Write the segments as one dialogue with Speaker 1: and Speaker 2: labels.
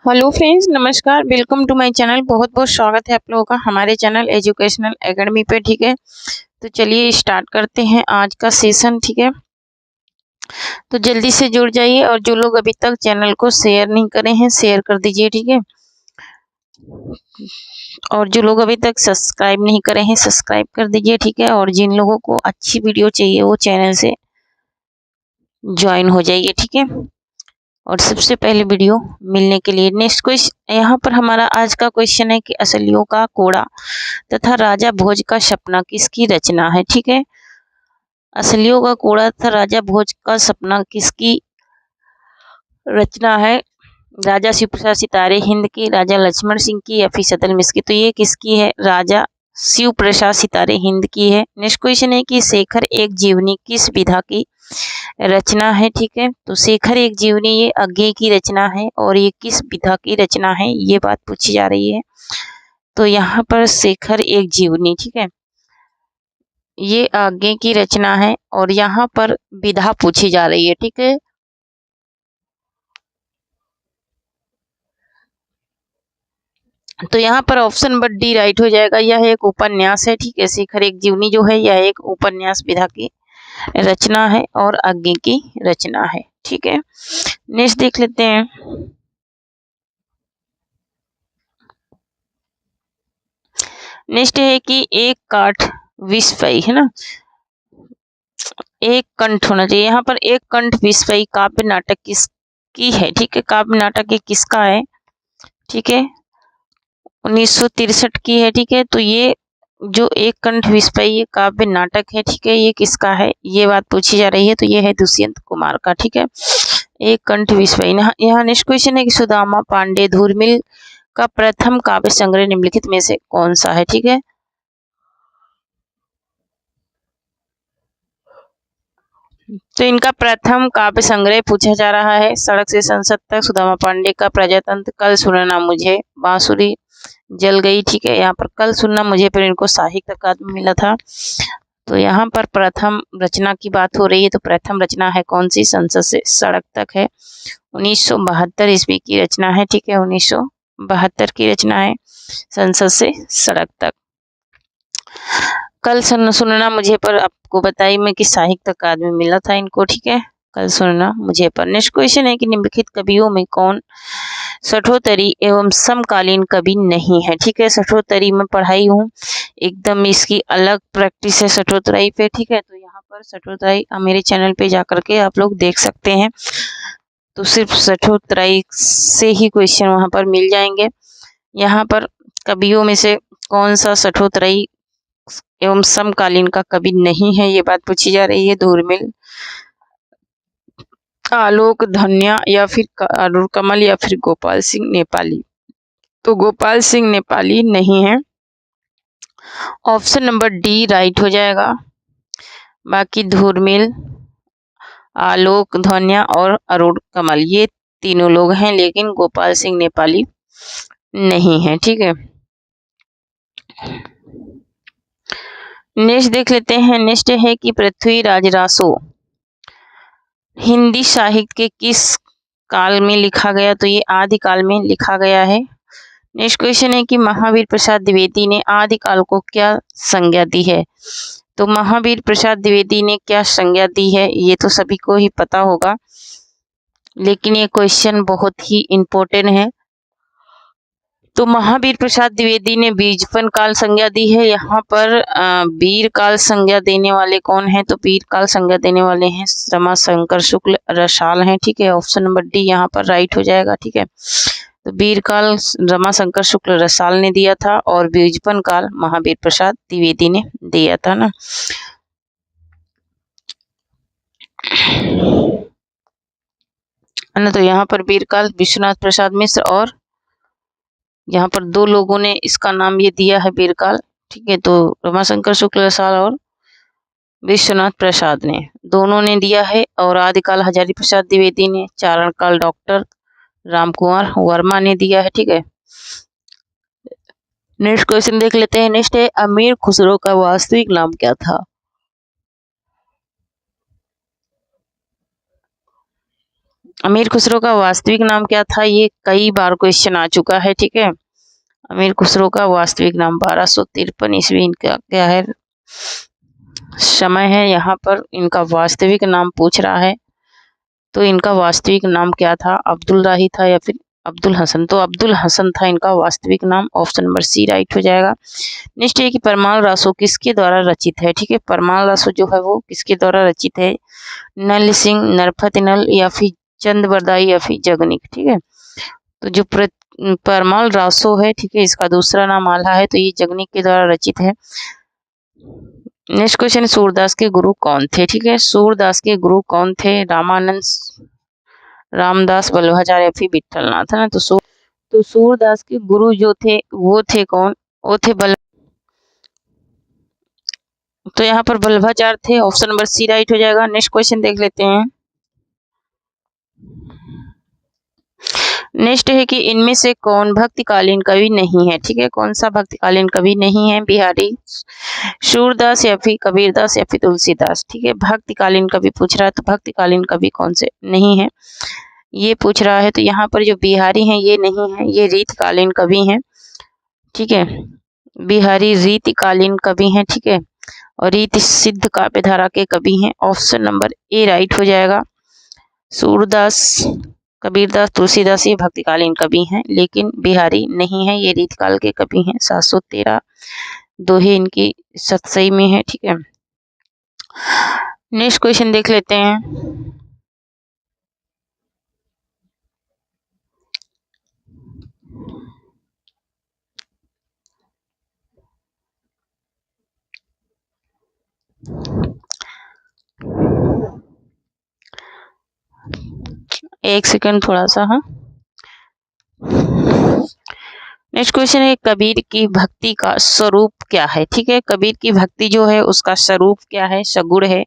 Speaker 1: Hello friends, नमस्कार। Welcome to my channel. बहुत बहुत स्वागत है आप लोगों का हमारे चैनल एजुकेशनल एकेडमी पे। ठीक है, तो चलिए स्टार्ट करते हैं आज का सेशन। ठीक है, तो जल्दी से जुड़ जाइए और जो लोग अभी तक चैनल को शेयर नहीं करे हैं शेयर कर दीजिए। ठीक है, और जो लोग अभी तक सब्सक्राइब नहीं करे हैं सब्सक्राइब कर दीजिए। ठीक है, और जिन लोगों को अच्छी वीडियो चाहिए वो चैनल से ज्वाइन हो जाइए। ठीक है, और सबसे पहले वीडियो मिलने के लिए। नेक्स्ट क्वेश्चन यहाँ पर हमारा आज का क्वेश्चन है कि असलियों का कोड़ा तथा राजा भोज का सपना किसकी रचना है। ठीक है, असलियों का कोड़ा तथा राजा भोज का सपना किसकी रचना है? राजा शिव प्रसाद सितारे हिंद की, राजा लक्ष्मण सिंह की या फिर सतल मिश्र की? तो ये किसकी है? राजा शिव प्रसाद सितारे हिंद की है। नेक्स्ट क्वेश्चन है कि शेखर एक जीवनी किस विधा की रचना है? ठीक है, तो शेखर एक जीवनी ये अज्ञेय की रचना है और ये किस विधा की रचना है, ये बात पूछी जा रही है। तो यहाँ पर शेखर एक जीवनी, ठीक है, ये अज्ञेय की रचना है और यहाँ पर विधा पूछी जा रही है। ठीक है, तो यहाँ पर ऑप्शन नंबर डी राइट हो जाएगा। यह एक उपन्यास है। ठीक है, शेखर एक जीवनी जो है यह एक उपन्यास विधा की रचना है और अज्ञेय की रचना है। ठीक है, नेक्स्ट देख लेते हैं। नेक्स्ट है कि एक काठ विस्फई है ना, एक कंठ होना चाहिए। यहाँ पर एक कंठ विस्फई काव्य नाटक किसकी है? ठीक है, काव्य नाटक ये किसका है? ठीक है, 1963 की है। ठीक है, तो ये जो एक कंठ विस्फई ये काव्य नाटक है, ठीक है, ये किसका है, ये बात पूछी जा रही है। तो ये है दुष्यंत कुमार का। ठीक है, एक कंठ विस्फई। यहाँ नेक्स्ट क्वेश्चन है कि सुदामा पांडे धूर्मिल का प्रथम काव्य संग्रह निम्नलिखित में से कौन सा है? ठीक है, तो इनका प्रथम काव्य संग्रह पूछा जा रहा है। सड़क से संसद तक, सुदामा पांडे का प्रजातंत्र, कल सुनना मुझे, बांसुरी जल गई। ठीक है, यहाँ पर कल सुनना मुझे पर इनको साहित्य अकादमी मिला था। तो यहाँ पर प्रथम रचना की बात हो रही है, तो प्रथम रचना है कौन सी? संसद से सड़क तक है, 1972 ईस्वी की रचना है। ठीक है, 1972 की रचना है, संसद से सड़क तक। कल सुनना मुझे पर आपको बताई मैं कि साहित्य अकादमी मिला था इनको। ठीक है, कल सुनना मुझे पर। नेक्स्ट क्वेश्चन है कि निम्नलिखित कवियों में कौन सठोत्तरी एवं समकालीन कवि नहीं है? ठीक है, सठोत्तरी में पढ़ाई हूँ, एकदम इसकी अलग प्रैक्टिस है सठोत्तराई पे। ठीक है, तो यहाँ पर सठोत्तराई मेरे चैनल पे जा करके आप लोग देख सकते हैं, तो सिर्फ सठोत्तराई से ही क्वेश्चन वहां पर मिल जाएंगे। यहाँ पर कवियों में से कौन सा सठोत्तराई एवं समकालीन का कवि नहीं है, ये बात पूछी जा रही है। धूर्मिल, आलोक धन्या या फिर अरुण कमल या फिर गोपाल सिंह नेपाली? तो गोपाल सिंह नेपाली नहीं है, ऑप्शन नंबर डी राइट हो जाएगा। बाकी धूर्मिल, आलोक धन्या और अरुण कमल ये तीनों लोग हैं, लेकिन गोपाल सिंह नेपाली नहीं है। ठीक है, नेक्स्ट देख लेते हैं। नेक्स्ट है कि पृथ्वीराज रासो हिंदी साहित्य के किस काल में लिखा गया? तो ये आदिकाल में लिखा गया है। नेक्स्ट क्वेश्चन है कि महावीर प्रसाद द्विवेदी ने आदिकाल को क्या संज्ञा दी है? तो महावीर प्रसाद द्विवेदी ने क्या संज्ञा दी है, ये तो सभी को ही पता होगा, लेकिन ये क्वेश्चन बहुत ही इम्पोर्टेंट है। तो महावीर प्रसाद द्विवेदी ने बीजपन काल संज्ञा दी है। यहाँ पर वीर काल संज्ञा देने वाले कौन है? तो वीर काल संज्ञा देने वाले हैं रमाशंकर शुक्ल रसाल हैं। ठीक है, ऑप्शन नंबर डी यहाँ पर राइट हो जाएगा। ठीक है, तो वीर काल रमाशंकर शुक्ल रसाल ने दिया था और बीजपन काल महावीर प्रसाद द्विवेदी ने दिया था ना। तो यहाँ पर वीर काल विश्वनाथ प्रसाद मिश्र और यहाँ पर दो लोगों ने इसका नाम ये दिया है वीरकाल। ठीक है, तो रमाशंकर शुक्ल रसाल और विश्वनाथ प्रसाद ने दोनों ने दिया है, और आदिकाल हजारी प्रसाद द्विवेदी ने, चारण काल डॉक्टर रामकुमार वर्मा ने दिया है। ठीक है, नेक्स्ट क्वेश्चन देख लेते हैं। नेक्स्ट है अमीर खुसरो का वास्तविक नाम क्या था? अमीर खुसरो का वास्तविक नाम क्या था, ये कई बार क्वेश्चन आ चुका है, ठीक है। अमीर खुसरो का वास्तविक नाम 1253 ईस्वी इनका क्या है, समय है। यहाँ पर इनका वास्तविक नाम पूछ रहा है, तो इनका वास्तविक नाम क्या था, अब्दुल राही था या फिर अब्दुल हसन, तो अब्दुल हसन था इनका वास्तविक नाम। ऑप्शन नंबर सी राइट हो जाएगा। नेक्स्ट है कि परमाणु रासो किसके द्वारा रचित है, ठीक है। परमाणु रासो जो है वो किसके द्वारा रचित है, नल सिंह, नरपत नल या फिर चंद बरदाई या फिर जगनिक, ठीक है। तो जो परमाणु रासो है, ठीक है, इसका दूसरा नाम आल्हा है, तो ये जगनिक के द्वारा रचित है। नेक्स्ट क्वेश्चन, सूरदास के गुरु कौन थे, ठीक है। सूरदास के गुरु कौन थे, रामानंद, रामदास, वल्लभाचार्य या फिर विठलनाथ, है ना। तो सूरदास के गुरु जो थे वो थे कौन, वो थे तो यहाँ पर वल्लभाचार्य थे। ऑप्शन नंबर सी राइट हो जाएगा। नेक्स्ट क्वेश्चन देख लेते हैं। नेक्स्ट है कि इनमें से कौन भक्तिकालीन कवि नहीं है, ठीक है। कौन सा भक्तिकालीन कवि नहीं है, बिहारी, सूरदास या फिर कबीरदास या फिर तुलसीदास, ठीक है। भक्तिकालीन कवि पूछ रहा है, तो भक्तिकालीन कवि कौन से नहीं है ये पूछ रहा है। तो यहाँ पर जो बिहारी हैं ये नहीं है, ये रीतकालीन कवि हैं, ठीक है। बिहारी रीतकालीन कवि हैं, ठीक है, और रीति सिद्ध काव्य धारा के कवि हैं। ऑप्शन नंबर ए राइट हो जाएगा। सूरदास, कबीरदास, तुलसीदास ये भक्तिकालीन कवि हैं, लेकिन बिहारी नहीं है, ये रीतकाल के कवि हैं। 713 दोहे इनकी सतसई में है, ठीक है। नेक्स्ट क्वेश्चन देख लेते हैं। एक सेकंड थोड़ा सा, हाँ। नेक्स्ट क्वेश्चन है, कबीर की भक्ति का स्वरूप क्या है, ठीक है। कबीर की भक्ति जो है उसका स्वरूप क्या है, सगुण है,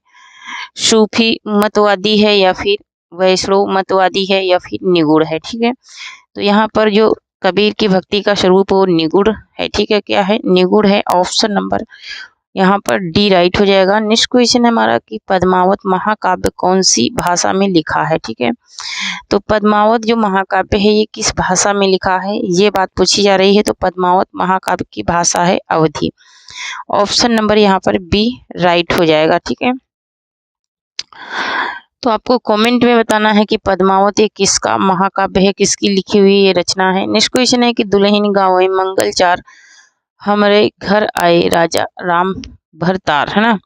Speaker 1: सूफी मतवादी है या फिर वैष्णव मतवादी है या फिर निगुण है, ठीक है। तो यहाँ पर जो कबीर की भक्ति का स्वरूप वो निगुण है, ठीक है। क्या है, निगुण है। ऑप्शन नंबर यहाँ पर डी राइट हो जाएगा। नेक्स्ट क्वेश्चन है हमारा कि पद्मावत महाकाव्य कौन सी भाषा में लिखा है, ठीक है। तो पद्मावत जो महाकाव्य है ये किस भाषा में लिखा है, ये बात पूछी जा रही है। तो पद्मावत महाकाव्य की भाषा है अवधी। ऑप्शन नंबर यहाँ पर बी राइट हो जाएगा, ठीक है। तो आपको कमेंट में बताना है कि पद्मावत ये किसका महाकाव्य है, किसकी लिखी हुई ये रचना है। नेक्स्ट क्वेश्चन है कि दुल्हन गावे मंगल चार, हमारे घर आए राजा राम भरतार, है ना।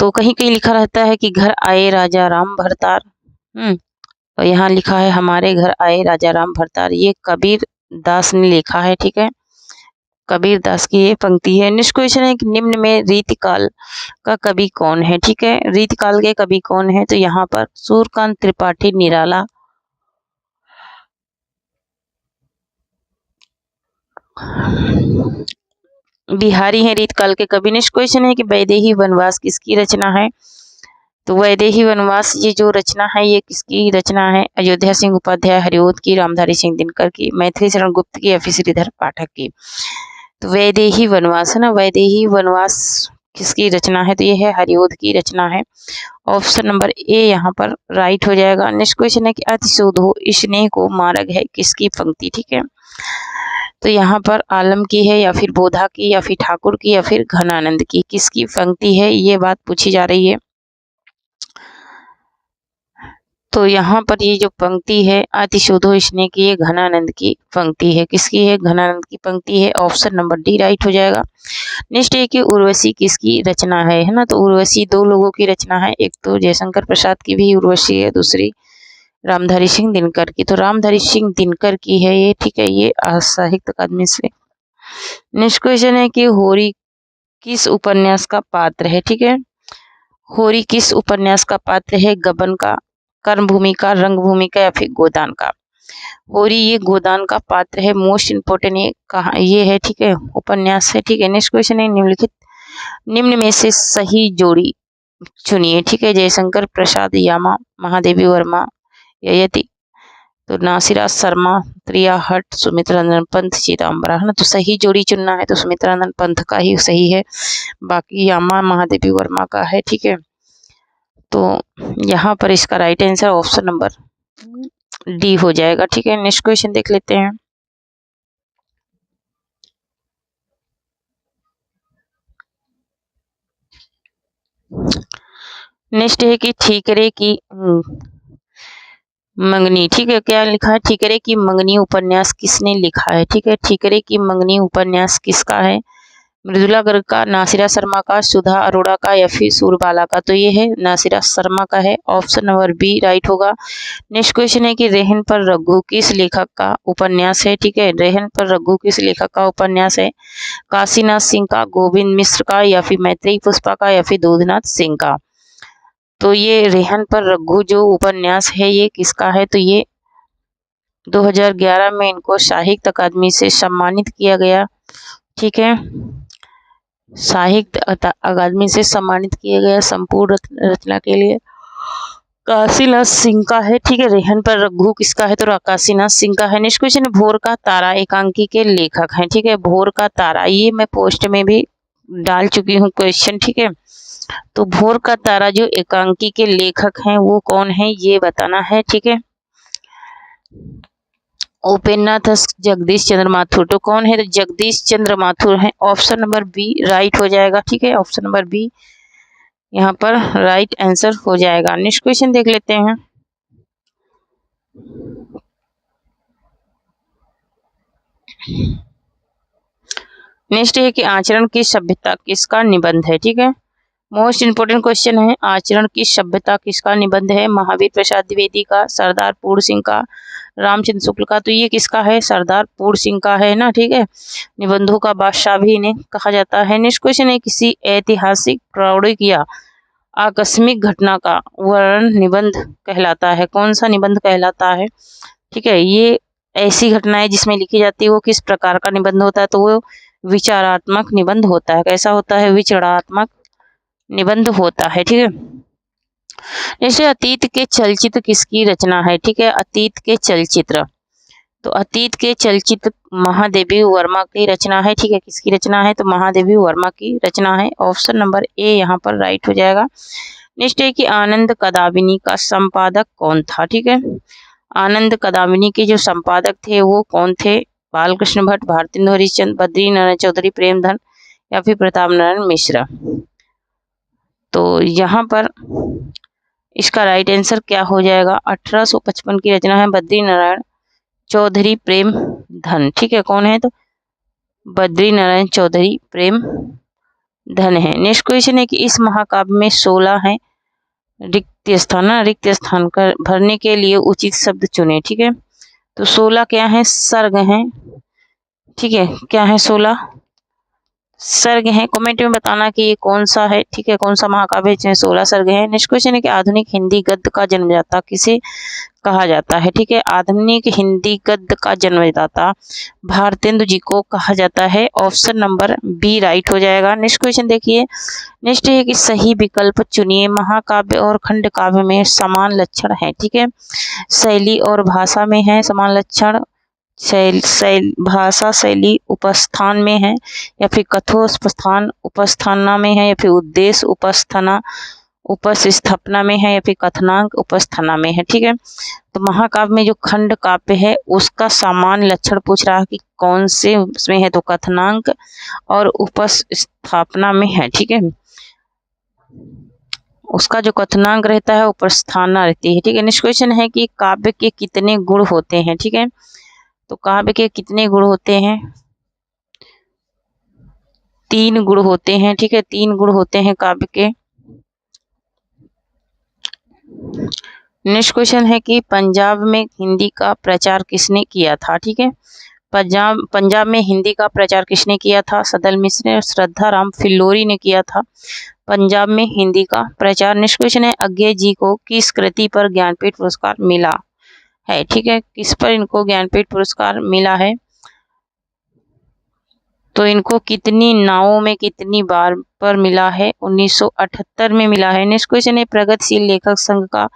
Speaker 1: तो कहीं कहीं लिखा रहता है कि घर आए राजा राम भरतार, और यहाँ लिखा है हमारे घर आए राजा राम भरतार, ये कबीर दास ने लिखा है, ठीक है। कबीर दास की ये पंक्ति है। नेक्स्ट क्वेश्चन है कि निम्न में रीतिकाल का कवि कौन है, ठीक है। रीतिकाल के कवि कौन है, तो यहाँ पर सूर्यकांत त्रिपाठी निराला, बिहारी हैं रीतकाल के कवि। नेक्स्ट क्वेश्चन है कि वैदेही वनवास किसकी रचना है, तो वैदेही वनवास ये जो रचना है ये किसकी रचना है, अयोध्या सिंह उपाध्याय, हरिओद की, रामधारी सिंह दिनकर की, मैथिली शरण गुप्त की या फिर श्रीधर पाठक की। तो वैदेही वनवास है ना, वैदेही वनवास किसकी रचना है, तो ये है हरिओद की रचना है। ऑप्शन नंबर ए यहाँ पर राइट हो जाएगा। नेक्स्ट क्वेश्चन है कि अतिशोधो स्नेह को मार्ग है किसकी पंक्ति, ठीक है। तो यहाँ पर आलम की है या फिर बोधा की या फिर ठाकुर की या फिर घनानंद की, किसकी पंक्ति है ये बात पूछी जा रही है। तो यहाँ पर ये जो पंक्ति है अतिशोधो स्नेह की, ये घनानंद की पंक्ति है। किसकी है, घनानंद की पंक्ति है। ऑप्शन नंबर डी राइट हो जाएगा। नेक्स्ट है कि उर्वशी किसकी रचना है ना। तो उर्वशी दो लोगों की रचना है, एक तो जयशंकर प्रसाद की भी उर्वशी है, दूसरी रामधारी सिंह दिनकर की। तो रामधारी सिंह दिनकर की है ये, ठीक है, ये साहित्य अकादमी से। नेक्स्ट क्वेश्चन है कि होरी किस उपन्यास का पात्र है, ठीक है। होरी किस उपन्यास का पात्र है, गबन का, कर्मभूमि का, रंगभूमि का या फिर गोदान का। होरी ये गोदान का पात्र है। मोस्ट इम्पोर्टेंट ये कहा ये है, ठीक है, उपन्यास है, ठीक है। नेक्स्ट क्वेश्चन है निम्नलिखित निम्न में से सही जोड़ी चुनिए, ठीक है। जयशंकर प्रसाद यामा, महादेवी वर्मा, ययति, तो नासिरा शर्मा, प्रिया हट, सुमित्रा नंदन पंथ, चिदम्बरा, है ना। तो सही जोड़ी चुनना है तो सुमित्रा नंदन पंथ का ही सही है, बाकी यामा महादेवी वर्मा का है, ठीक है। तो यहाँ पर इसका right answer option number D हो जाएगा। ठीक है, नेक्स्ट क्वेश्चन देख लेते हैं। नेक्स्ट है कि ठीकरे की मंगनी। ठीक है, क्या लिखा है? ठीकरे की मंगनी उपन्यास किसने लिखा है? ठीक है, ठीकरे की मंगनी उपन्यास किसका है? मृदुला गर्ग का, नासिरा शर्मा का, सुधा अरोड़ा का या फिर सूरबाला का? तो ये है नासिरा शर्मा का है, ऑप्शन नंबर बी राइट होगा। नेक्स्ट क्वेश्चन है कि रेहन पर रघु किस लेखक का उपन्यास है? ठीक है, रेहन पर रघु किस लेखक का उपन्यास है? काशीनाथ सिंह का, गोविंद मिश्र का या फिर मैत्रेयी पुष्पा का या फिर दूधनाथ सिंह का? तो ये रेहन पर रघु जो उपन्यास है ये किसका है? तो ये 2011 में इनको साहित्य अकादमी से सम्मानित किया गया। ठीक है, साहित्य अकादमी से सम्मानित किया गया संपूर्ण रचना के लिए काशीनाथ सिंह का है। ठीक है, रेहन पर रघु किसका है? तो काशीनाथ सिंह का है। नेक्स्ट क्वेश्चन, भोर का तारा एकांकी के लेखक हैं। ठीक है, भोर का तारा ये मैं पोस्ट में भी डाल चुकी हूँ क्वेश्चन। ठीक है, तो भोर का तारा जो एकांकी के लेखक हैं वो कौन है ये बताना है। ठीक है, उपेन्द्रनाथ जगदीश चंद्र माथुर। तो कौन है? तो जगदीश चंद्र माथुर है, ऑप्शन नंबर बी राइट हो जाएगा। ठीक है, ऑप्शन नंबर बी यहाँ पर राइट आंसर हो जाएगा। नेक्स्ट क्वेश्चन देख लेते हैं। नेक्स्ट है कि आचरण की सभ्यता किसका निबंध है? ठीक है, मोस्ट इंपोर्टेंट क्वेश्चन है, आचरण की सभ्यता किसका निबंध है? महावीर प्रसाद द्विवेदी का, सरदार पूर्ण सिंह का, रामचंद्र शुक्ल का? तो ये किसका है? सरदार पूर्ण सिंह का है ना। ठीक है, निबंधों का बादशाह भी इन्हें कहा जाता है। नेक्स्ट क्वेश्चन है, किसी ऐतिहासिक प्रौढ़िक या आकस्मिक घटना का वर्णन निबंध कहलाता है? कौन सा निबंध कहलाता है? ठीक है, ये ऐसी घटना है जिसमें लिखी जाती है वो किस प्रकार का निबंध होता है? तो वो विचारात्मक निबंध होता है। कैसा होता है? विचारात्मक निबंध होता है। ठीक है, जैसे अतीत के चलचित्र किसकी रचना है? ठीक है, अतीत के चलचित्र, तो अतीत के चलचित्र महादेवी वर्मा की रचना है। ठीक है, किसकी रचना है? तो महादेवी वर्मा की रचना है, ऑप्शन नंबर ए यहाँ पर राइट हो जाएगा। नेक्स्ट है कि आनंद कदाविनी का संपादक कौन था? ठीक है, आनंद कदाविनी के जो संपादक थे वो कौन थे? बालकृष्ण भट्ट, भारतेंदु हरिश्चंद्र, बद्री नारायण चौधरी, प्रेमधन या फिर प्रताप नारायण मिश्र? तो यहाँ पर इसका राइट आंसर क्या हो जाएगा? 1855 की रचना है बद्री नारायण चौधरी प्रेम धन। ठीक है, कौन है? तो बद्री नारायण चौधरी प्रेम धन है। नेक्स्ट क्वेश्चन है कि इस महाकाव्य में 16 है रिक्त स्थान, रिक्त स्थान कर भरने के लिए उचित शब्द चुने। ठीक है, तो 16 क्या है? सर्ग हैं। ठीक है, क्या है? 16 सर्ग हैं। कमेंट में बताना कि ये कौन सा है। ठीक है, कौन सा महाकाव्य जिसमें 16 सर्ग हैं। नेक्स्ट क्वेश्चन है कि आधुनिक हिंदी गद्य का जन्मदाता किसे कहा जाता है? ठीक है, आधुनिक हिंदी गद्य का जन्मदाता भारतेंदु जी को कहा जाता है, ऑप्शन नंबर बी राइट हो जाएगा। नेक्स्ट क्वेश्चन देखिए, नेक्स्ट है कि सही विकल्प चुनिए। महाकाव्य और खंड काव्य में समान लक्षण है। ठीक है, शैली और भाषा में है समान लक्षण, भाषा शैली उपस्थान में है या फिर कथोपस्थान उपस्थाना में है या फिर उद्देश्य उपस्थाना उपस्थापना में है या फिर कथनांक उपस्थाना में है। ठीक है, तो महाकाव्य में जो खंड काव्य है उसका समान लक्षण पूछ रहा है कि कौन से उसमें है? तो कथनांक और उपस्थापना में है। ठीक है, उसका जो कथनांक रहता है उपस्थाना रहती है। ठीक है, नेक्स्ट क्वेश्चन है कि काव्य के कितने गुण होते हैं? ठीक है, तो काव्य के कितने गुण होते हैं? 3 गुण होते हैं। ठीक है, 3 गुण होते हैं काव्य के। नेक्स्ट क्वेश्चन है कि पंजाब में हिंदी का प्रचार किसने किया था? ठीक है, पंजाब में हिंदी का प्रचार किसने किया था? सदल मिश्र ने, श्रद्धा राम फिल्लोरी ने किया था पंजाब में हिंदी का प्रचार। नेक्स्ट क्वेश्चन है अज्ञे जी को किस कृति पर ज्ञानपीठ पुरस्कार मिला है? ठीक है, किस पर इनको ज्ञानपीठ पुरस्कार मिला है? तो इनको कितनी नावों में कितनी बार पर मिला है? 1978 में मिला है। नेक्स्ट क्वेश्चन है प्रगतिशील लेखक संघ का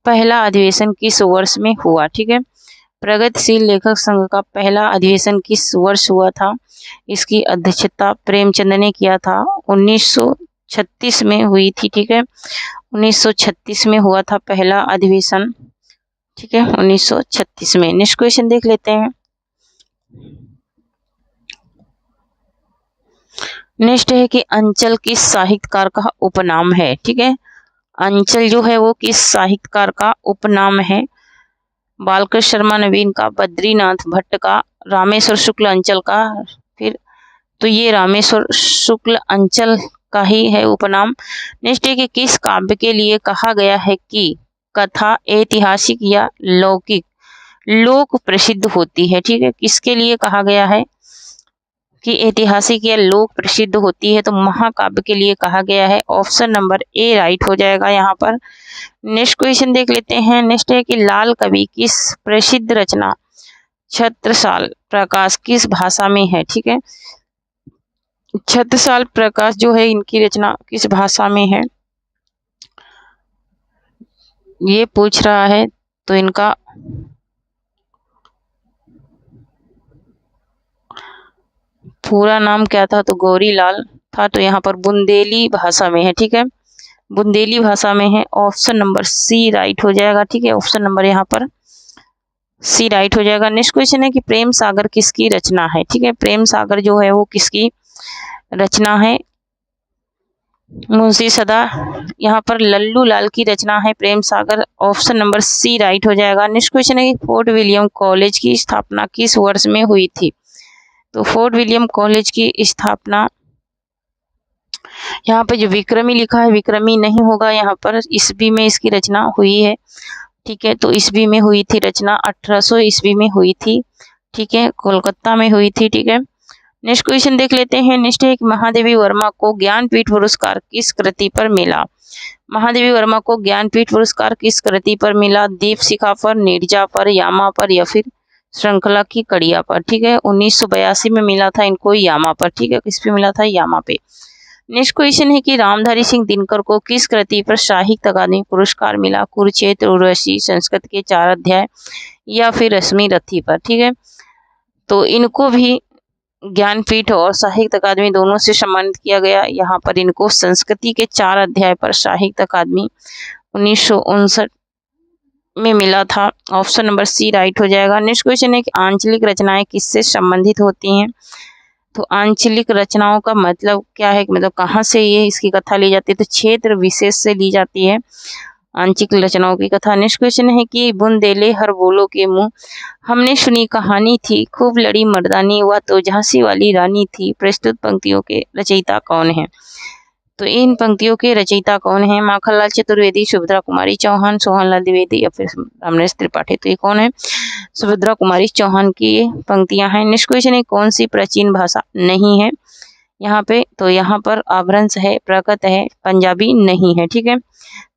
Speaker 1: पहला अधिवेशन किस वर्ष में हुआ? ठीक है, प्रगतिशील लेखक संघ का पहला अधिवेशन किस वर्ष हुआ था? इसकी अध्यक्षता प्रेमचंद ने किया था, 1936 में हुई थी, ठीक है। 1936 में हुआ था पहला अधिवेशन, ठीक है, 1936 में। नेक्स्ट क्वेश्चन देख लेते हैं। नेक्स्ट है कि अंचल किस साहित्यकार का उपनाम है, ठीक है। अंचल जो है वो किस साहित्यकार का उपनाम है? बालकृष्ण शर्मा नवीन का, बद्रीनाथ भट्ट का, रामेश्वर शुक्ल अंचल का। फिर तो ये रामेश्वर शुक्ल अंचल का ही है उपनाम। नेक्स्ट है कि किस काव्य के लिए कहा गया है कि कथा ऐतिहासिक या लौकिक लोक प्रसिद्ध होती है, ठीक है। किसके लिए कहा गया है कि ऐतिहासिक या लोक प्रसिद्ध होती है? तो महाकाव्य के लिए कहा गया है। ऑप्शन नंबर ए राइट हो जाएगा यहाँ पर। नेक्स्ट क्वेश्चन देख लेते हैं। नेक्स्ट है कि लाल कवि किस प्रसिद्ध रचना छत्रसाल प्रकाश किस भाषा में है, ठीक है। छत्रसाल प्रकाश जो है इनकी रचना किस भाषा में है ये पूछ रहा है। तो इनका पूरा नाम क्या था? तो गौरीलाल था। तो यहाँ पर बुंदेली भाषा में है, ठीक है, बुंदेली भाषा में है। ऑप्शन नंबर सी राइट हो जाएगा, ठीक है। ऑप्शन नंबर यहाँ पर सी राइट हो जाएगा। नेक्स्ट क्वेश्चन है कि प्रेम सागर किसकी रचना है, ठीक है। प्रेम सागर जो है वो किसकी रचना है? मुंशी सदा यहाँ पर लल्लू लाल की रचना है Prem Sagar. Option number C right हो जाएगा। नेक्स्ट क्वेश्चन है कि फोर्ट विलियम कॉलेज की स्थापना किस वर्ष में हुई थी? तो फोर्ट विलियम कॉलेज की स्थापना, यहाँ पे जो विक्रमी लिखा है विक्रमी नहीं होगा, यहाँ पर ईस्वी में इसकी रचना हुई है, ठीक है। तो ईस्वी में हुई थी रचना, 1800 ईस्वी में हुई थी, ठीक है, कोलकाता में हुई थी, ठीक है। नेक्स्ट क्वेश्चन देख लेते हैं। नेक्स्ट है कि महादेवी वर्मा को ज्ञानपीठ पुरस्कार किस कृति पर मिला? महादेवी वर्मा को ज्ञानपीठ पुरस्कार किस कृति पर मिला? दीपशिखा पर, नीरजा पर, यामा पर या फिर श्रृंखला की कड़िया पर, ठीक है। 1982 में मिला था इनको यामा पर, ठीक है। किस पे मिला था? यामा पे। नेक्स्ट क्वेश्चन है कि रामधारी सिंह दिनकर को किस कृति पर साहित्य अकादमी पुरस्कार मिला? कुरुक्षेत्र, उर्वशी, संस्कृत के 4 अध्याय या फिर रश्मि रथी पर, ठीक है। तो इनको भी ज्ञानपीठ और साहित्य अकादमी दोनों से सम्मानित किया गया। यहाँ पर इनको संस्कृति के 4 अध्याय पर साहित्य अकादमी 1959 में मिला था। ऑप्शन नंबर सी राइट हो जाएगा। नेक्स्ट क्वेश्चन है कि आंचलिक रचनाएं किससे संबंधित होती हैं? तो आंचलिक रचनाओं का मतलब क्या है, मतलब कहाँ से ये इसकी कथा ली जाती है? तो क्षेत्र विशेष से ली जाती है आंचलिक रचनाओं की कथा। नेक्स्ट क्वेश्चन है कि बुंदेले हर बोलो के मुंह हमने सुनी कहानी थी, खूब लड़ी मर्दानी, वह तो झांसी वाली रानी थी। प्रस्तुत पंक्तियों के रचयिता कौन है? तो इन पंक्तियों के रचयिता कौन है? माखनलाल चतुर्वेदी, सुभद्रा कुमारी चौहान, सोहनलाल द्विवेदी या फिर रामनरेश त्रिपाठी। तो ये कौन है? सुभद्रा कुमारी चौहान की पंक्तियां हैं। नेक्स्ट क्वेश्चन है कौन सी प्राचीन भाषा नहीं है यहाँ पे? तो यहाँ पर अभ्रंश है, प्रकृत है, पंजाबी नहीं है, ठीक है।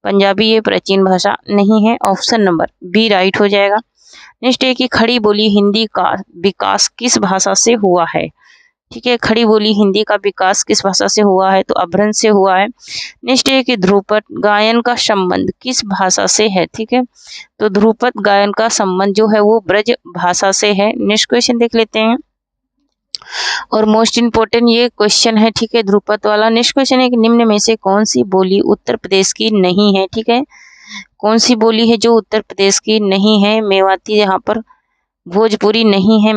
Speaker 1: पंजाबी ये प्राचीन भाषा नहीं है। ऑप्शन नंबर बी राइट हो जाएगा। नेक्स्ट है कि खड़ी बोली हिंदी का विकास किस भाषा से हुआ है, ठीक है। खड़ी बोली हिंदी का विकास किस भाषा से हुआ है? तो अभ्रंश से हुआ है। नेक्स्ट है कि ध्रुपद गायन का संबंध किस भाषा से है, ठीक है। तो ध्रुपद गायन का संबंध जो है वो ब्रज भाषा से है। नेक्स्ट क्वेश्चन देख लेते हैं और मोस्ट इम्पोर्टेंट ये क्वेश्चन है, ठीक है, ध्रुपद वाला। नेक्स्ट क्वेश्चन है कि निम्न में से कौन सी बोली उत्तर प्रदेश की नहीं है, ठीक है। कौन सी बोली है जो उत्तर प्रदेश की नहीं है? मेवाती, यहाँ पर भोजपुरी नहीं है,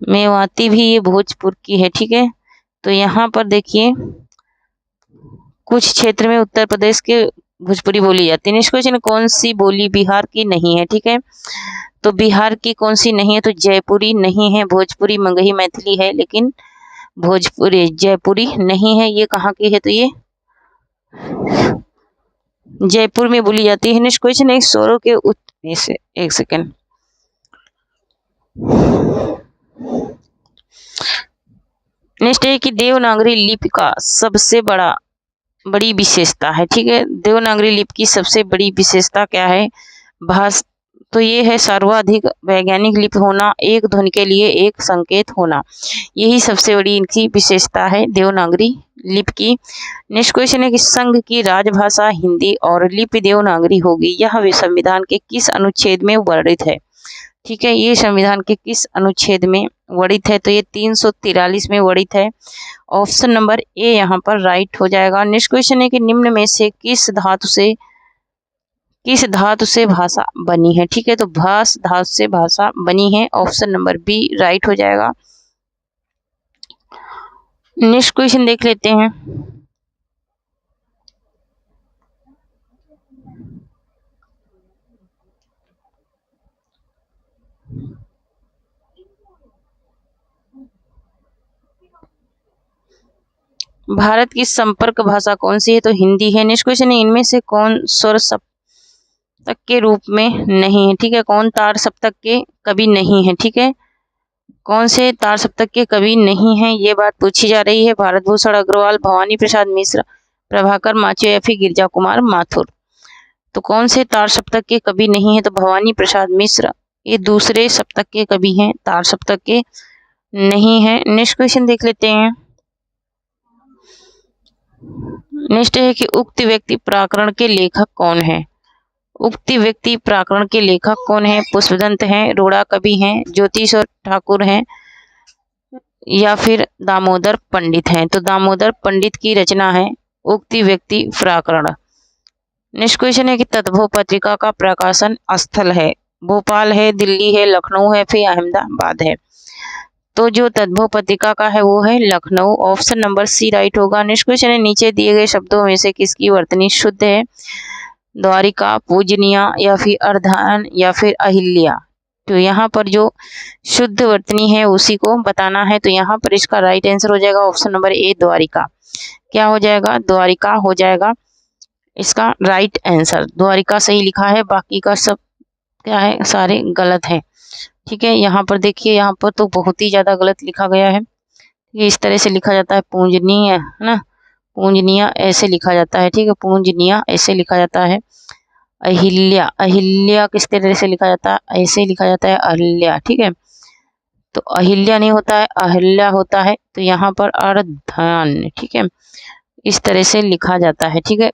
Speaker 1: मेवाती भी ये भोजपुर की है, ठीक है। तो यहाँ पर देखिए कुछ क्षेत्र में उत्तर प्रदेश के भोजपुरी बोली जाती है। नेक्स्ट क्वेश्चन कौन सी बोली बिहार की नहीं है, ठीक है। तो बिहार की कौन सी नहीं है? तो जयपुरी नहीं है, भोजपुरी मगही मैथिली है, लेकिन भोजपुरी जयपुरी नहीं है। ये कहाँ की है? तो ये जयपुर में बोली जाती है। नेक्स्ट क्वेश्चन है स्वरों के एक सेकेंड। नेक्स्ट है कि देवनागरी लिपि का सबसे बड़ी विशेषता है, ठीक है। देवनागरी लिपि की सबसे बड़ी विशेषता क्या है? तो ये है सर्वाधिक वैज्ञानिक लिपि होना, एक ध्वनि के लिए एक संकेत होना, यही सबसे बड़ी इनकी विशेषता है देवनागरी लिपि की। नेक्स्ट क्वेश्चन है कि संघ की राजभाषा हिंदी और लिपि देवनागरी होगी, यह संविधान के किस अनुच्छेद में वर्णित है? ठीक है, ये संविधान के किस अनुच्छेद में वर्णित है? तो ये 343 में वर्णित है। ऑप्शन नंबर ए यहाँ पर राइट हो जाएगा। नेक्स्ट क्वेश्चन है कि निम्न में से किस धातु से भाषा बनी है? ठीक है, तो भास धातु से भाषा बनी है। ऑप्शन नंबर बी राइट हो जाएगा। नेक्स्ट क्वेश्चन देख लेते हैं। भारत की संपर्क भाषा कौन सी है? तो हिंदी है। नेक्स्ट क्वेश्चन है, इनमें से कौन स्वर सप्तक के रूप में नहीं है? ठीक है, कौन तार सप्तक के कवि नहीं है? ठीक है, कौन से तार सप्तक के कवि नहीं है, ये बात पूछी जा रही है। भारत भूषण अग्रवाल, भवानी प्रसाद मिश्र, प्रभाकर माचियो या फिर गिरजा कुमार माथुर। तो कौन से तार सप्तक के कवि नहीं है? तो भवानी प्रसाद मिश्र, ये दूसरे सप्तक के कवि हैं, तार सप्तक के नहीं है। नेक्स्ट क्वेश्चन देख लेते हैं। नेक्स्ट है कि उक्त व्यक्ति प्राकरण के लेखक कौन है? उक्त व्यक्ति प्राकरण के लेखक कौन है? पुष्पदंत हैं, रोड़ा कवि हैं, ज्योतिष ठाकुर हैं या फिर दामोदर पंडित हैं? तो दामोदर पंडित की रचना है उक्त व्यक्ति प्राकरण। नेक्स्ट क्वेश्चन है कि तद्भव पत्रिका का प्रकाशन स्थल है, भोपाल है, दिल्ली है, लखनऊ है, फिर अहमदाबाद है? तो जो तद्भव पत्रिका का है वो है Lucknow. Option number C right होगा। नेक्स्ट क्वेश्चन है, नीचे दिए गए शब्दों में से किसकी वर्तनी शुद्ध है? द्वारिका, पूजनिया या फिर अर्धान या फिर अहिल्या? तो यहाँ पर जो शुद्ध वर्तनी है उसी को बताना है। तो यहाँ पर इसका राइट आंसर हो जाएगा ऑप्शन नंबर ए द्वारिका। क्या हो जाएगा? द्वारिका हो जाएगा इसका राइट आंसर। द्वारिका सही लिखा है, बाकी का सब क्या है, सारे गलत है। ठीक है, यहाँ पर देखिए, यहाँ पर तो बहुत ही ज्यादा गलत लिखा गया है। ये इस तरह से लिखा जाता है पूजनीय, है ना, पूजनिया ऐसे लिखा जाता है। ठीक है, पूजनिया ऐसे लिखा जाता है। अहिल्या, अहिल्या किस तरह से लिखा जाता है? ऐसे लिखा जाता है अहिल्या। ठीक है, तो अहिल्या नहीं होता है, अहिल्या होता है। तो यहाँ पर अर्धान, ठीक है, इस तरह से लिखा जाता है। ठीक है,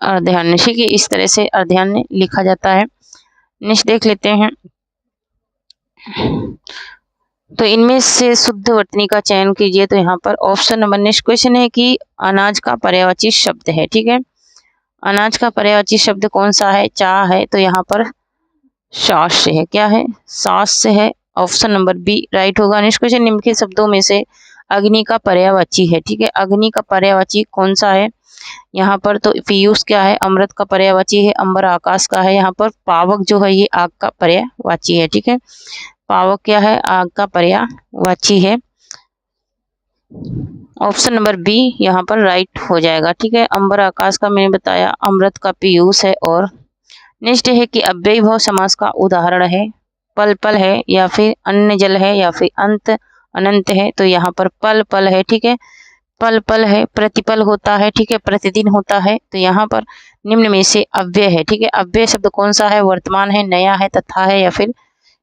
Speaker 1: अर्धान, ठीक है, इस तरह से अर्धान लिखा जाता है। नेक्स्ट देख लेते हैं। तो इनमें से शुद्ध वर्तनी का चयन कीजिए। तो यहाँ पर ऑप्शन नंबर, नेक्स्ट क्वेश्चन है कि अनाज का पर्यायवाची शब्द है। ठीक है, अनाज का पर्यायवाची शब्द कौन सा है? चाह है, तो यहाँ पर शास्य है। क्या है? शास्य है। ऑप्शन नंबर बी राइट होगा। नेक्स्ट क्वेश्चन, निम्नलिखित शब्दों में से अग्नि का पर्यायवाची है। ठीक है, अग्नि का पर्यायवाची कौन सा है? यहाँ पर तो पीयूष क्या है? अमृत का पर्यायवाची है। अंबर आकाश का है। यहाँ पर पावक जो है ये आग का पर्यायवाची है। ठीक है, पावक क्या है? आग का पर्यायवाची है। ऑप्शन नंबर बी यहाँ पर राइट हो जाएगा। ठीक है, अंबर आकाश का मैंने बताया, अमृत का पीयूष है। और नेक्स्ट है कि अव्ययीभाव समास का उदाहरण है, पल पल है या फिर अन्न जल है या फिर अंत अनंत है? तो यहाँ पर पल पल है। ठीक है, पल पल है, प्रतिपल होता है। ठीक है, प्रतिदिन होता है। तो यहाँ पर निम्न में से अव्यय है। ठीक है, अव्यय शब्द कौन सा है? वर्तमान है, नया है, तथा है या फिर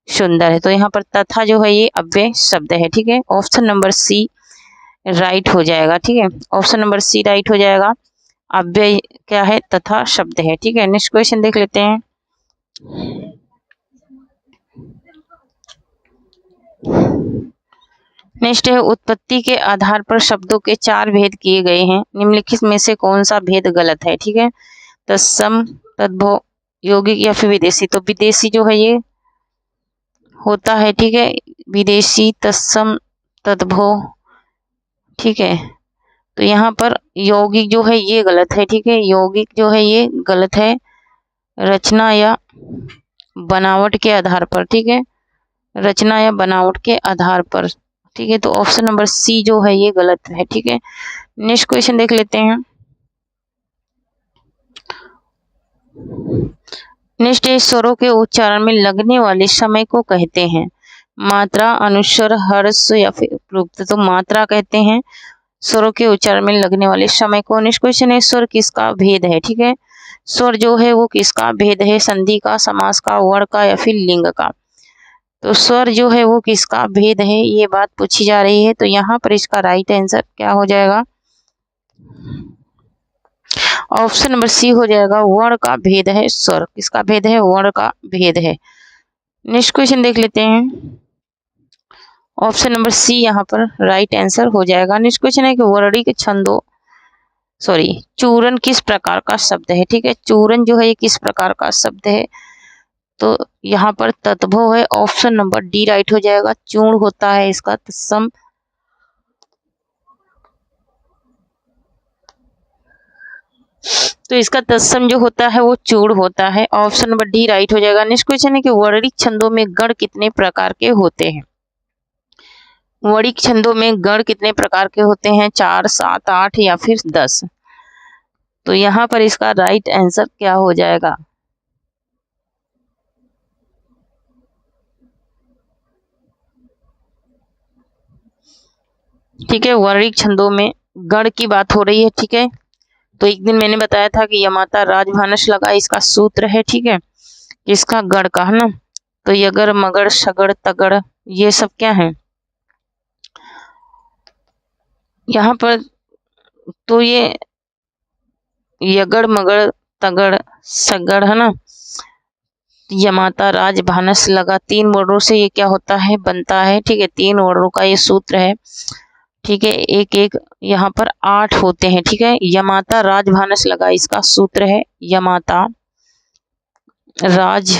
Speaker 1: सुंदर है? तो यहाँ पर तथा जो है ये अव्यय शब्द है। ठीक है, ऑप्शन नंबर सी राइट हो जाएगा। ठीक है, ऑप्शन नंबर सी राइट हो जाएगा। अव्यय क्या है? तथा शब्द है। ठीक है, नेक्स्ट क्वेश्चन देख लेते हैं। नेक्स्ट है, उत्पत्ति के आधार पर शब्दों के 4 भेद किए गए हैं, निम्नलिखित में से कौन सा भेद गलत है? ठीक है, तत्सम, तद्भव, यौगिक या फिर विदेशी? तो विदेशी जो है ये होता है। ठीक है, विदेशी, तत्सम, तद्भव। ठीक है, तो यहाँ पर यौगिक जो है ये गलत है। ठीक है, यौगिक जो है ये गलत है, रचना या बनावट के आधार पर। ठीक है, रचना या बनावट के आधार पर। ठीक है, तो ऑप्शन नंबर सी जो है ये गलत है। ठीक है, नेक्स्ट क्वेश्चन देख लेते हैं। नेक्स्ट है, स्वरों के उच्चारण में लगने वाले समय को कहते हैं मात्रा, अनुस्वर, हर्ष या फिर उपयुक्त? तो मात्रा कहते हैं स्वरों के उच्चारण में लगने वाले समय को। नेक्स्ट क्वेश्चन है, स्वर किसका भेद है? ठीक है, स्वर जो है वो किसका भेद है? संधि का, समास का, वर्ण का या फिर लिंग का? तो स्वर जो है वो किसका भेद है, ये बात पूछी जा रही है। तो यहाँ पर इसका राइट आंसर क्या हो जाएगा? ऑप्शन नंबर सी हो जाएगा, वर्ण का भेद है स्वर। किसका भेद है? वर्ण का भेद है। नेक्स्ट क्वेश्चन देख लेते हैं। ऑप्शन नंबर सी यहाँ पर राइट आंसर हो जाएगा। नेक्स्ट क्वेश्चन है कि वर्णिक छंदों चूरन किस प्रकार का शब्द है? ठीक है, चूरन जो है ये किस प्रकार का शब्द है? तो यहाँ पर तद्भव है। ऑप्शन नंबर डी राइट हो जाएगा। चूर्ण होता है इसका तत्सम। तो इसका तत्सम जो होता है वो चूर्ण होता है। ऑप्शन नंबर डी राइट हो जाएगा। नेक्स्ट क्वेश्चन है कि वर्णिक छंदों में गण कितने प्रकार के होते हैं? वर्णिक छंदों में गण कितने प्रकार के होते हैं? 4, 7, 8 या फिर 10? तो यहाँ पर इसका राइट आंसर क्या हो जाएगा? ठीक है, वर्णिक छंदों में गण की बात हो रही है। ठीक है, तो एक दिन मैंने बताया था कि यमाता राजभानस लगा, इसका सूत्र है। ठीक है, इसका गण का है ना। तो यगर मगर शगड़ तगड़ ये सब क्या है यहाँ पर? तो ये यगड़ मगड़ तगड़ सगड़ है ना, यमाता राजभानस लगा, 3 वर्णों से ये क्या होता है? बनता है। ठीक है, 3 वर्णों का ये सूत्र है। ठीक है, एक एक यहाँ पर 8 होते हैं। ठीक है, यमाता राजभानस लगा, इसका सूत्र है यमाता राजभानस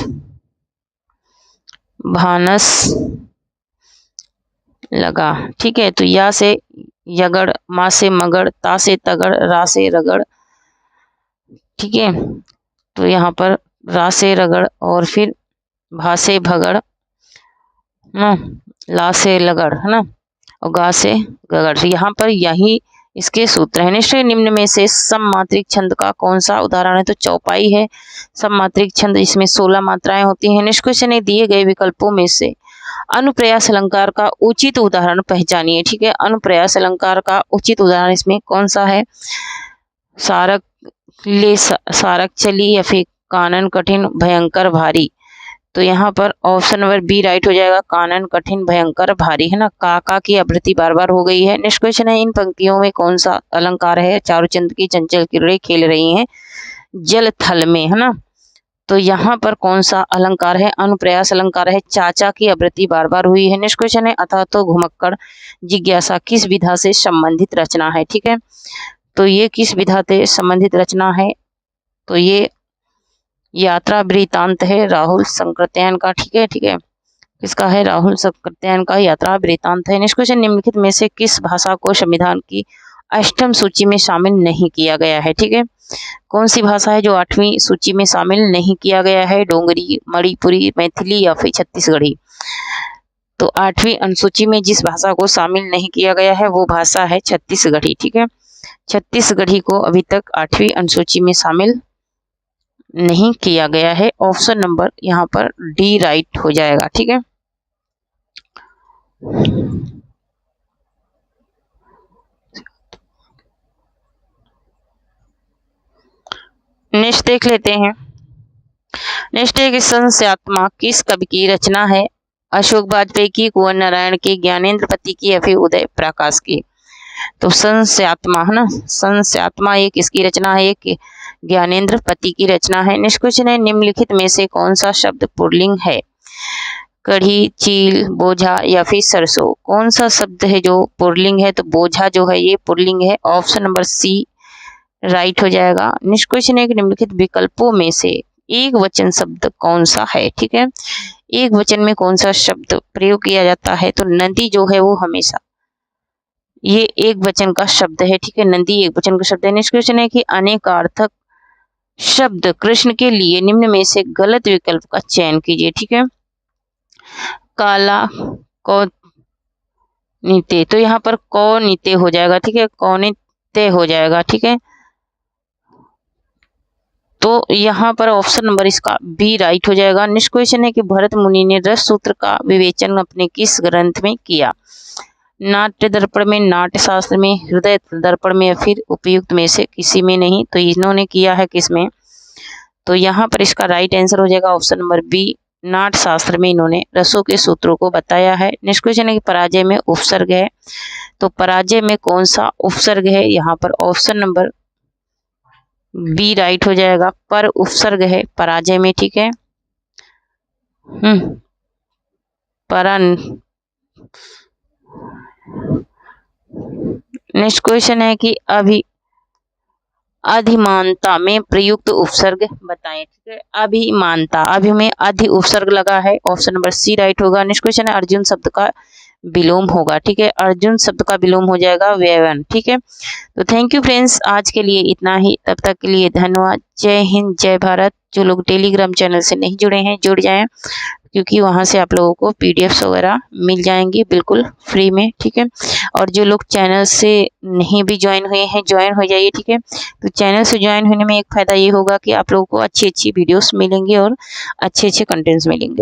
Speaker 1: लगा। ठीक है, तो या से यगड़, मा से मगड़, ता से तगड़, रा से रगड़। ठीक है, तो यहाँ पर रा से रगड़ और फिर भा से भगड़ ना, ला से लगड़ है ना, और गा से गगड़। यहाँ पर यही इसके सूत्र है। निश्चय निम्न में से सममात्रिक छंद का कौन सा उदाहरण है? तो चौपाई है सममात्रिक छंद, इसमें 16 मात्राएं होती हैं। नेक्स्ट क्वेश्चन है दिए गए विकल्पों में से अनुप्रयास अलंकार का उचित उदाहरण पहचानिए। ठीक है, अनुप्रयास अलंकार का उचित उदाहरण इसमें कौन सा है? सारक ले सारक चली या फिर कानन कठिन भयंकर भारी। तो यहाँ पर ऑप्शन नंबर बी राइट हो जाएगा, कानन कठिन भयंकर भारी है ना। काका की आवृत्ति बार बार हो गई है। नेक्स्ट क्वेश्चन है इन पंक्तियों में कौन सा अलंकार है? चारुचंद की चंचल किरणें खेल रही हैं जल थल में है ना। तो यहाँ पर कौन सा अलंकार है? अनुप्रयास अलंकार है। चाचा की आवृत्ति बार बार हुई है। नेक्स्ट क्वेश्चन है अतः तो घुमक्कड़ जिज्ञासा किस विधा से संबंधित रचना है? ठीक है, तो ये किस विधा से संबंधित रचना है? तो ये यात्रा वृतांत है राहुल संकृत्यायन का। ठीक है, ठीक है, किसका है? राहुल संकृत्यायन का यात्रा वृतांत है। नेक्स्ट क्वेश्चन निम्नलिखित में से किस भाषा को संविधान की 8वीं सूची में शामिल नहीं किया गया है? ठीक है, कौन सी भाषा है जो 8वीं सूची में शामिल नहीं किया गया है? डोंगरी, मणिपुरी, मैथिली या फिर छत्तीसगढ़ी? तो 8वीं अनुसूची में जिस भाषा को शामिल नहीं किया गया है वो भाषा है छत्तीसगढ़ी। ठीक है, छत्तीसगढ़ी को अभी तक 8वीं अनुसूची में शामिल नहीं किया गया है। ऑप्शन नंबर यहाँ पर डी राइट हो जाएगा। ठीक है, नेक्स्ट देख लेते हैं। नेक्स्ट है कि संस्यात्मा किस कवि की रचना है? अशोक वाजपेयी की, कुंवर नारायण की, ज्ञानेंद्र पति की या फिर उदय प्रकाश की? तो संस्यात्मा है ना, संस्यात्मा ये किसकी रचना है? एक ज्ञानेंद्र पति की रचना है। नेक्स्ट क्वेश्चन है निम्नलिखित में से कौन सा शब्द पुल्लिंग है? कढ़ी, चील, बोझा या फिर सरसों? कौन सा शब्द है जो पुल्लिंग है? तो बोझा जो है ये पुल्लिंग है। ऑप्शन नंबर सी राइट हो जाएगा। नेक्स्ट क्वेश्चन है कि निम्नलिखित विकल्पों में से एक वचन शब्द कौन सा है? ठीक है, एक वचन में कौन सा शब्द प्रयोग किया जाता है? तो नदी जो है वो हमेशा ये एक वचन का शब्द है। ठीक है, नदी एक वचन का शब्द है। नेक्स्ट क्वेश्चन है कि अनेकार्थक शब्द कृष्ण के लिए निम्न में से गलत विकल्प का चयन कीजिए। ठीक है, काला कौ नीते, तो यहाँ पर कौ नीते हो जाएगा। ठीक है, कौनिते हो जाएगा। ठीक है, तो यहाँ पर ऑप्शन नंबर इसका बी राइट हो जाएगा। नेक्स्ट क्वेश्चन है कि भरत मुनि ने रस सूत्र का विवेचन अपने किस ग्रंथ में किया? नाट्य दर्पण में, नाट्य शास्त्र में, हृदय दर्पण में या फिर उपयुक्त में से किसी में नहीं? तो इन्होंने किया है किसमें? तो यहाँ पर इसका राइट आंसर हो जाएगा ऑप्शन नंबर बी, नाट्य शास्त्र में इन्होंने रसों के सूत्रों को बताया है। नेक्स्ट क्वेश्चन है कि पराजय में उपसर्ग है, तो पराजय में कौन सा उपसर्ग है? यहाँ पर ऑप्शन नंबर बी राइट हो जाएगा। पर उपसर्ग है पराजय में, ठीक है। परन। नेक्स्ट क्वेश्चन है कि अधिमानता में प्रयुक्त उपसर्ग बताएं, ठीक है। अभिमानता, अभि में अधि उपसर्ग लगा है, ऑप्शन नंबर सी राइट होगा। नेक्स्ट क्वेश्चन है अर्जुन शब्द का विलोम होगा, ठीक है। अर्जुन शब्द का विलोम हो जाएगा व्यवन, ठीक है। तो थैंक यू फ्रेंड्स, आज के लिए इतना ही। तब तक के लिए धन्यवाद। जय हिंद, जय भारत। जो लोग टेलीग्राम चैनल से नहीं जुड़े हैं जुड़ जाएं, क्योंकि वहां से आप लोगों को पीडीएफ्स वगैरह मिल जाएंगी बिल्कुल फ्री में, ठीक है। और जो लोग चैनल से नहीं भी ज्वाइन हुए हैं ज्वाइन हो जाइए, ठीक है। तो चैनल से ज्वाइन होने में एक फ़ायदा ये होगा कि आप लोगों को अच्छी अच्छी वीडियोस मिलेंगी और अच्छे अच्छे कंटेंट्स मिलेंगे।